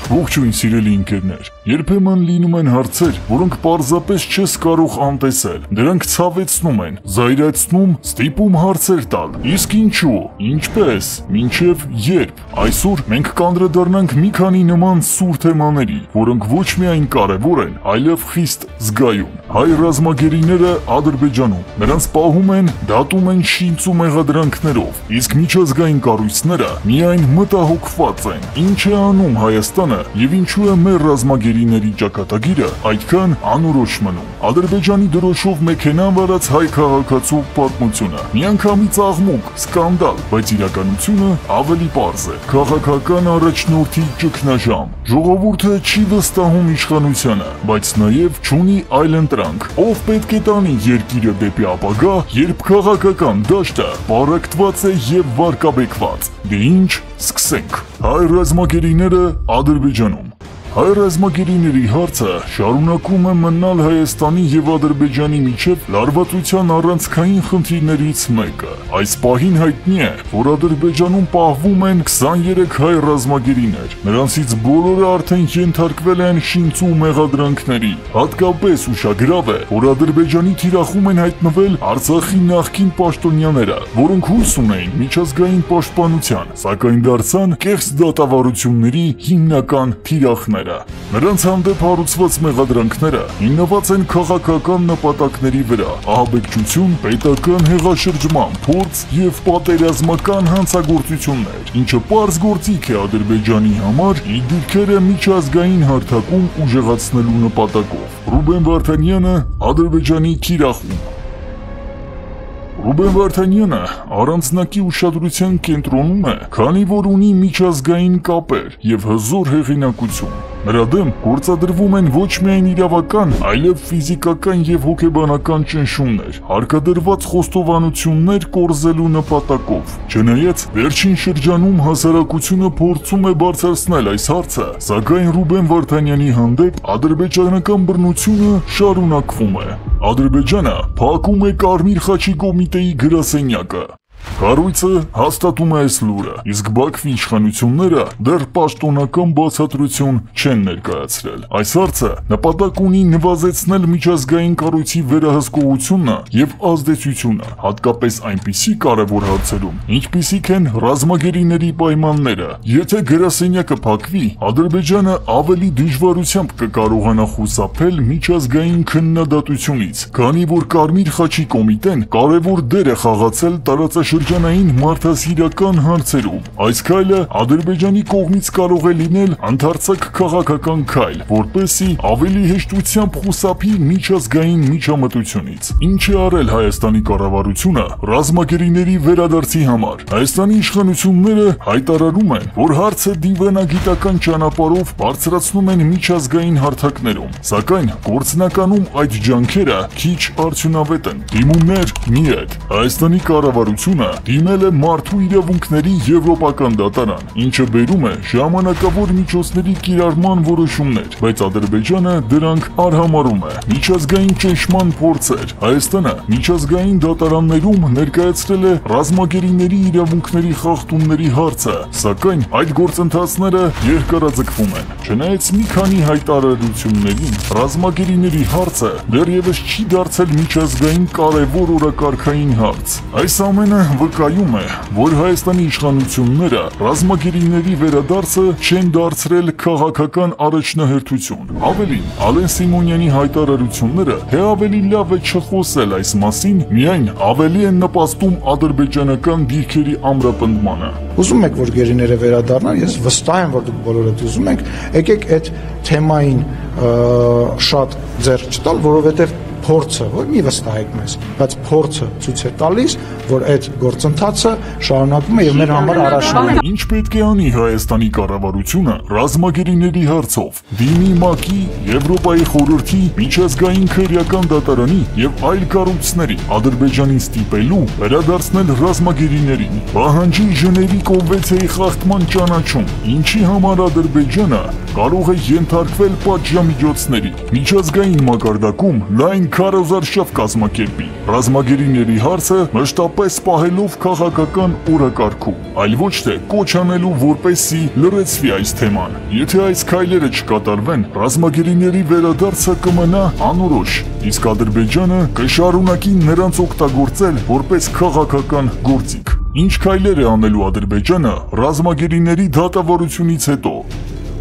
Ողջույն սիրելի ընկերներ, երբեմն լինում են հարցեր, որոնք պարզապես չես կարող անտեսել, դրանք ցավեցնում են, զայրացնում, ստիպում հարցեր տալ, իսկ ինչու, ինչպես, մինչև երբ, այսօր մենք կանդրադառնանք մի քանի նման սուր թեմաների, որոնք ոչ միայն կարևոր են, այլև խիստ զգայուն, հայ ռազմագերիները Ադրբեջանում, նրանց պահում են, դատում են շինծ ու մեղադրանքներով, իսկ միջազգային կառույցները միայն մտահոգված են, ինչ է անում Հայաստանը եւ ինչու է մեր ռազմագերիների ճակատագիրը այդքան անորոշ մնում։ Ադրբեջանի դրոշով մեքենան վարած հայ քաղաքացու պատմությունը։ Միանգամից աղմուկ, սկանդալ, բայց իրականությունը ավելի պարզ է։ Քաղաքական առաջնորդի ճգնաժամ։ Ժողովուրդը չի վստահում իշխանությանը, բայց նաեւ չունի այլընտրանք։ Ով պետք է տանի երկիրը դեպի ապագա, երբ քաղաքական դաշտը պարակտված է եւ վարկաբեկված։ Դե ինչ, սկսենք։ Հայ ռազմագերիները Ադրբեջանում։ Հայ ռազմագերիների հարցը շարունակում է մնալ Հայաստանի եւ Ադրբեջանի միջև լարվածության առանցքային խնդիրներից մեկը։ Այս պահին հայտնի է, որ Ադրբեջանում պահվում են 23 հայ ռազմագերիներ։ Նրանցից բոլորը արդեն ենթարկվել են շինծու մեղադրանքների։ Հատկապես ուշագրավ է, որ Ադրբեջանի թիրախում են հայտնվել Արցախի նախկին պաշտոնյաները, որոնք հույս ունեին միջազգային պաշտպանության, սակայն դարձան կեղծ դատավարությունների հիմնական թիրախներ։ Նրանց հանդեպ հարուցված մեղադրանքները հիմնված են քաղաքական նպատակների վրա, ահաբեկչություն, պետական հեղաշրջման փորձ եւ պատերազմական հանցագործություններ, ինչը պարզ գործիք է Ադրբեջանի համար իր դիրքերը միջազգային հարթակում ուժեղացնելու նպատակով։ Ռուբեն Վարդանյանը Ադրբեջանի թիրախում։ Ռուբեն Վարդանյանը առանձնակի ուշադրության կենտրոնում է, քանի որ ունի միջազգային կապեր եւ հզոր հեղինակություն։ Նրա դեմ գործադրվում են ոչ միայն իրավական, այլև ֆիզիկական եւ հոգեբանական ճնշումներ, հարկադրված խոստովանություններ կորզելու նպատակով։ Չնայած վերջին շրջանում հասարակությունը փորձում է բարձրացնել այս հարցը, սակայն Ռուբեն Վարդանյանի հանդեպ ադրբեջանական բռնությունը շարունակվում է։ Ադրբեջանը փակում է Կարմիր խաչի կոմիտեի գրասենյակը։ Կառույցը հաստատում է այս լուրը, իսկ Բաքվի իշխանությունները դեռ պաշտոնական բացատրություն չեն ներկայացրել։ Այս հարցը նպատակ ունի նվազեցնել միջազգային կառույցի վերահսկողությունը եւ ազդեցությունը, հատկապես այնպիսի կարևոր հարցերում, ինչպիսիք են ռազմագերիների պայմանները։ Եթե գրասենյակը փակվի, Ադրբեջանը ավելի դժվարությամբ կկարողանա խուսափել միջազգային քննադատությունից, քանի որ Կարմիր խաչի կոմիտեն կարևոր դեր է խաղացել տարածաշրջանային մարդասիրական հարցերում։ Այս քայլը Ադրբեջանի կողմից կարող է լինել ընդարձակ քաղաքական քայլ, որպեսզի ավելի հեշտությամբ խուսափի միջազգային միջամտությունից։ Ինչ է արել Հայաստանի կառավարությունը ռազմագերիների վերադարձի համար։ Հայաստանի իշխանությունները հայտարարում են, որ հարցը դիվանագիտական ճանապարհով բարձրացնում են միջազգային հարթակներում, սակայն գործնականում այդ ջանքերը քիչ արդյունավետ են։ Դիմումներ մի հետ։ Հայաստանի կառավարությունը դիմել է մարդու իրավունքների եվրոպական դատարան, ինչը բերում է ժամանակավոր միջոցների կիրառման որոշումներ, բայց Ադրբեջանը դրանք արհամարհում է։ Միջազգային ճնշման փորձեր։ Հայաստանը միջազգային դատարաններում ներկայացրել է ռազմագերիների իրավունքների խախտումների հարցը, սակայն այդ գործընթացները երկարաձգվում են։ Չնայած մի քանի հայտարարություններին, ռազմագերիների հարցը դեռևս չի դարձել միջազգային կարևոր օրակարգային հարց։ Այս ամենը վկայում է, որ Հայաստանի իշխանությունները ռազմագերիների վերադարձը չեն դարձրել քաղաքական առաջնահերթություն։ Ավելին, Ալեն Սիմոնյանի հայտարարությունները թե ավելի լավ է չխոսել այս մասին, միայն ավելի են նպաստում ադրբեջանական դիրքերի ամրապնդմանը։ Ուզում եք, որ գերիները վերադառնան, ես վստահ եմ, որ դուք բոլորդ ուզում եք, եկեք այդ թեմային շատ ձեռք չտալ, որովհետև փորձը, որ մի վստահեք մեզ, բայց փորձը ցույց է տալիս, որ այդ գործընթացը շարունակվում է եւ մեր համար առաջնորդ է։ Ինչ պետք է անի Հայաստանի կառավարությունը ռազմագերիների հարցով։ Դիմի ՄԱԿ-ի, Եվրոպայի խորհրդի, միջազգային քրեական դատարանի եւ այլ կառույցների Ադրբեջանին ստիպելու վերադարձնել ռազմագերիներին։ Պահանջի Ժնևի կոնվենցիայի խախտման ճանաչում, ինչի համար Ադրբեջանը կարող է ենթարկվել պատժամիջոցների։ Միջազգային մակարդակում լայն քարոզարշավ կազմակերպի, ռազմագերիների հարցը մշտապես պահելով քաղաքական օրակարգում, այլ ոչ թե կոչ անելու, որպեսզի լրացվի այս թեման։ Եթե այս քայլերը չկատարվեն, ռազմագերիների վերադարձը կմնա անորոշ, իսկ Ադրբեջանը կշարունակի նրանց օգտագործել որպես քաղաքական գործիք։ Ինչ քայլեր է անելու Ադրբեջանը ռազմագերիների դատավարությունից հետո։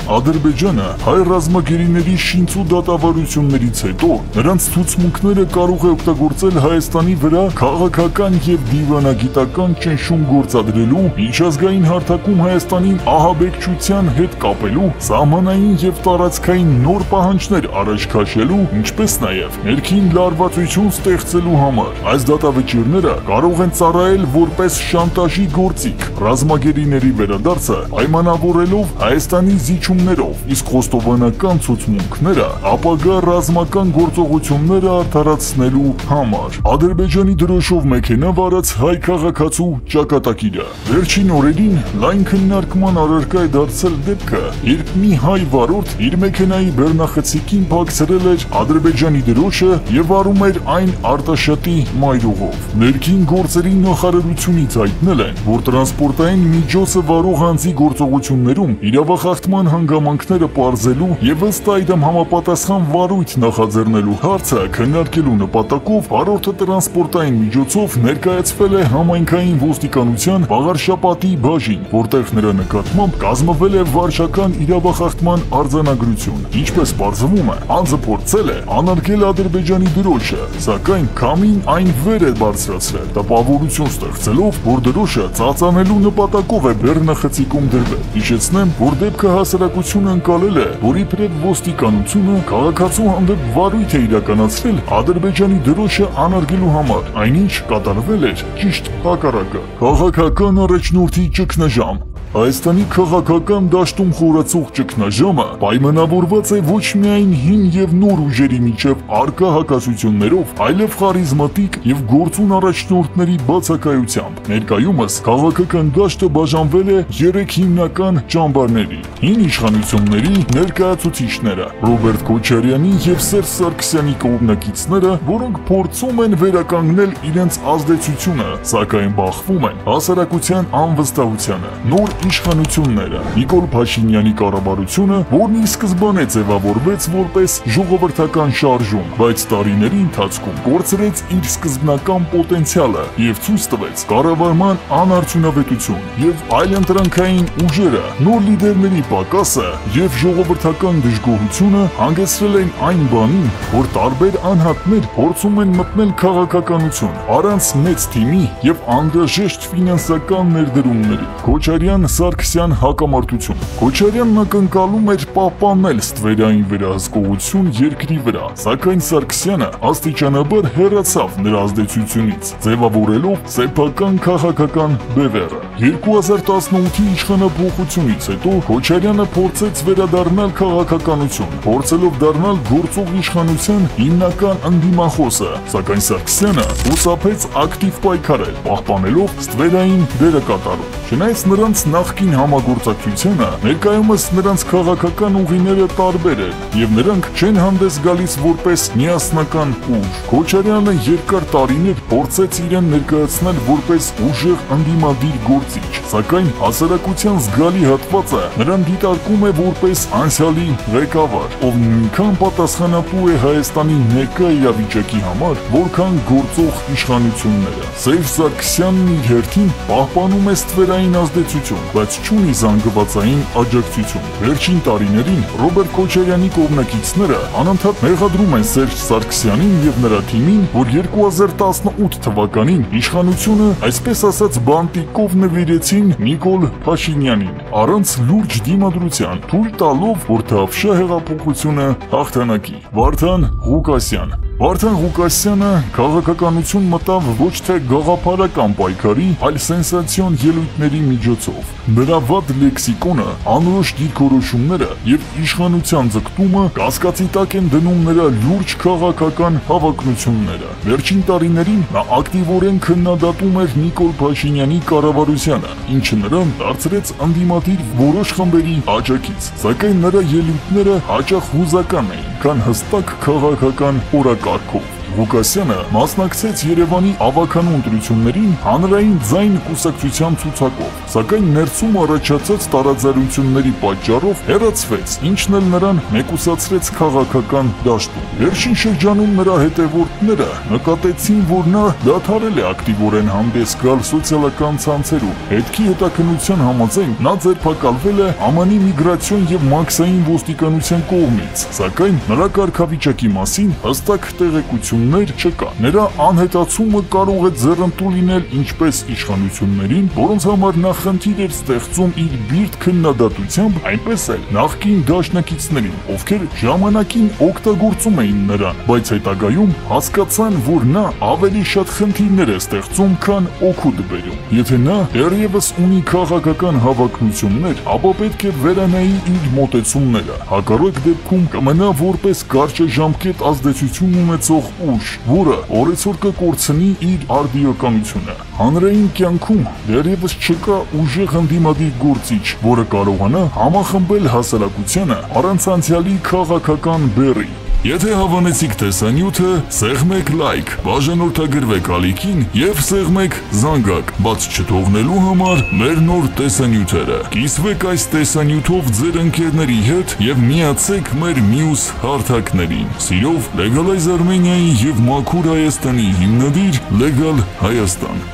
Ադրբեջանը հայ ռազմագերիների շինծու դատավարություններից հետո նրանց ցուցմունքները կարող է օգտագործել Հայաստանի վրա քաղաքական եւ դիվանագիտական ճնշում գործադրելու, միջազգային հարթակում Հայաստանին ահաբեկչության հետ կապելու, սահմանային եւ տարածքային նոր պահանջներ առաջ քաշելու, ինչպես նաեւ ներքին լարվածություն ստեղծելու համար։ Այս դատավճիռները կարող են ծառայել որպես շանտաժի գործիք, ռազմագերիների վերադարձը պայմանավորելով Հայաստանի զիջում իսկ խոստովանական ցուցմունքները ապագա ռազմական գործողությունները արդարացնելու համար։ Ադրբեջանի դրոշով մեքենա վարած հայ քաղաքացու ճակատագիրը։ Վերջին օրերին լայն քննարկման առարկա է դարձել դեպքը, երբ մի հայ վարորդ իր մեքենայի բեռնախցիկին փակցրել էր Ադրբեջանի դրոշը եւ վարում էր այն Արտաշատի մայրուղով։ Ներքին գործերի նախարարությունից հայտնել են, որ տրանսպորտային միջոցը վարող անձի գործողություններում իրավախախտման հանգամանքները պարզելու եւ ըստ այդմ համապատասխան վարույթ նախաձեռնելու հարցը քննարկելու նպատակով վարորդը տրանսպորտային միջոցով ներկայացվել է համայնքային ոստիկանության Վաղարշապատի բաժին, որտեղ նրա նկատմամբ կազմվել է վարչական իրավախախտման արձանագրություն։ Ինչպես պարզվում է, անձը փորձել է անարգել Ադրբեջանի դրոշը, սակայն քամին այն վեր է բարձրացրել, տպավորություն ստեղծելով, որ դրոշը ծածանելու նպատակով է բեռնախցիկում դրվել։ Հիշեցնեմ, որ դեպքը հասարակությունը ընկալել է, որ իբրև ոստիկանությունը քաղաքացու հանդեպ վարույթ է իրականացրել Ադրբեջանի դրոշը անարգելու համար, այնինչ կատարվել էր ճիշտ հակառակը։ Քաղաքական առաջնորդի ճգնաժամ։ Հայաստանի քաղաքական դաշտում խորացող ճգնաժամը պայմանավորված է ոչ միայն հին եւ նոր ուժերի միջև առկա հակասություններով, այլև խարիզմատիկ եւ գործուն առաջնորդների բացակայությամբ։ Ներկայումս քաղաքական դաշտը բաժանվել է 3 հիմնական ճամբարների։ Հին իշխանությունների ներկայացուցիչները, Ռոբերտ Քոչարյանի եւ Սերժ Սարգսյանի կողմնակիցները, որոնք փորձում են վերականգնել իրենց ազդեցությունը, սակայն բախվում են հասարակության անվստահությանը։ Նոր իշխանությունները, Նիկոլ Փաշինյանի կառավարությունը, որն ի սկզբանե ձևավորվեց որպես ժողովրդական շարժում, բայց տարիների ընթացքում կորցրեց իր սկզբնական պոտենցիալը եւ ցույց տվեց կառավարման անարդյունավետություն եւ այլընտրանքային ուժերը, նոր լիդերների պակասը եւ ժողովրդական դժգոհությունը հանգեցրել են այն բանին, որ տարբեր անհատներ փորձում են մտնել քաղաքականություն առանց մեծ թիմի եւ անհրաժեշտ ֆինանսական ներդրումների։ Քոչարյան-Սարգսյան հակամարտություն։ Քոչարյանն ակնկալում էր պահպանել ստվերային վերահսկողություն երկրի վրա, սակայն Սարգսյանը աստիճանաբար հեռացավ նրա ազդեցությունից, ձևավորելով սեփական քաղաքական բևեռը։ 2018-ի իշխանափոխությունից հետո Քոչարյանը փորձեց վերադառնալ քաղաքականություն, փորձելով դառնալ գործող իշխանության հիմնական ընդդիմախոսը, սակայն Սարգսյանը խուսափեց ակտիվ պայքարել, պահպանելով ստվերային դերակատարում։ Չնայած նրանց նախկին համագործակցությանը, ներկայումս նրանց քաղաքական ուղիները տարբեր են, եւ նրանք չեն հանդես գալիս որպես միասնական ուժ։ Քոչարյանը երկար տարիներ փորձեց իրեն ներկայացնել որպես ուժեղ ընդդիմադիր գործիչ, սակայն հասարակության զգալի հատվածը նրան դիտարկում է որպես անցյալի ղեկավար, ով նույնքան պատասխանատու է Հայաստանի ներկա իրավիճակի համար, որքան գործող իշխանությունները։ Սերժ Սարգսյանն իր հերթին պահպանում է ստվերային ազդեցություն, բայց չունի զանգվածային աջակցություն։ Վերջին տարիներին Ռոբերտ Քոչարյանի կողմնակիցները անընդհատ մեղադրում են Սերժ Սարգսյանին եւ նրա թիմին, որ 2018 թվականին իշխանությունը, այսպես ասած, բանտիկով նվիրեցին Նիկոլ Փաշինյանին, առանց լուրջ դիմադրության, թույլ տալով, որ Թավշյա հեղափոխությունը հաղթանակի։ Վարդան Ղուկասյան։ Վարդան Ղուկասյանը քաղաքականություն մտավ ոչ թե գաղափարական պայքարի, այլ սենսացիոն ելույթների միջոցով։ Նրա վատ լեքսիկոնը, անորոշ դիրքորոշումները եւ իշխանության ձգտումը կասկածի տակ են դնում նրա լուրջ քաղաքական հավակնությունները։ Վերջին տարիներին նա ակտիվորեն քննադատում էր Նիկոլ Փաշինյանի կառավարությանը, ինչը նրան դարձրեց ընդդիմադիր որոշ խմբերի աջակից, սակայն նրա ելույթները հաճախ հուզական էին, քան հստակ քաղաքական օրակարգով։ Ղուկասյանը մասնակցեց Երևանի ավականու ընտրություններին հանրային ձայն կուսակցության ցուցակով, սակայն ներսում առաջացած տարաձայնությունների պատճառով հեռացվեց, ինչն էլ նրան մեկուսացրեց քաղաքական դաշտում։ Վերջին շրջանում նրա հետևորդները նկատեցին, որ նա դադարել է ակտիվորեն հանդես գալ սոցիալական ցանցերում։ Հետքի հետաքննության համաձայն նա ձերբակալվել է ԱՄՆ-ի միգրացիոն եւ մաքսային ոստիկանության կողմից, սակայն նրա կարգավիճակի մասին հստակ տեղեկություն չկա։ Նրա անհետացումը կարող է ձեռնտու լինել ինչպես իշխանություններին, որոնց համար նա խնդիր էր ստեղծում իր բիրտ քննադատությամբ, այնպես էլ նախկին դաշնակիցներին, ովքեր ժամանակին օգտագործում էին նրան, բայց հետագայում հասկացան, որ նա ավելի շատ խնդիրներ է ստեղծում, քան օգուտ բերում։ Եթե նա դեռևս ունի քաղաքական հավակնություններ, ապա պետք է վերանայի իր մոտեցումները։ Հակառակ դեպքում կմնա որպես կարճաժամկետ ազդեցություն ունեցող ուժ, որը օրեցօր կկորցնի իր արդիականությունը։ Հանրային կյանքում դեռևս չկա ուժեղ ընդդիմադիր գործիչ, որը կարողանա համախմբել հասարակությանը առանց անցյալի քաղաքական բեռի։ Եթե հավանեցիք տեսանյութը, սեղմեք լայք, բաժանորդագրվեք ալիքին եւ սեղմեք զանգակ, բաց չթողնելու համար մեր նոր տեսանյութերը։ Կիսվեք այս տեսանյութով ձեր ընկերների հետ եւ միացեք մեր մյուս հարթակներին։ Սիրով Legalize Armenia-ի եւ Մաքուր Հայաստանի հիմնադիր Legal Հայաստան։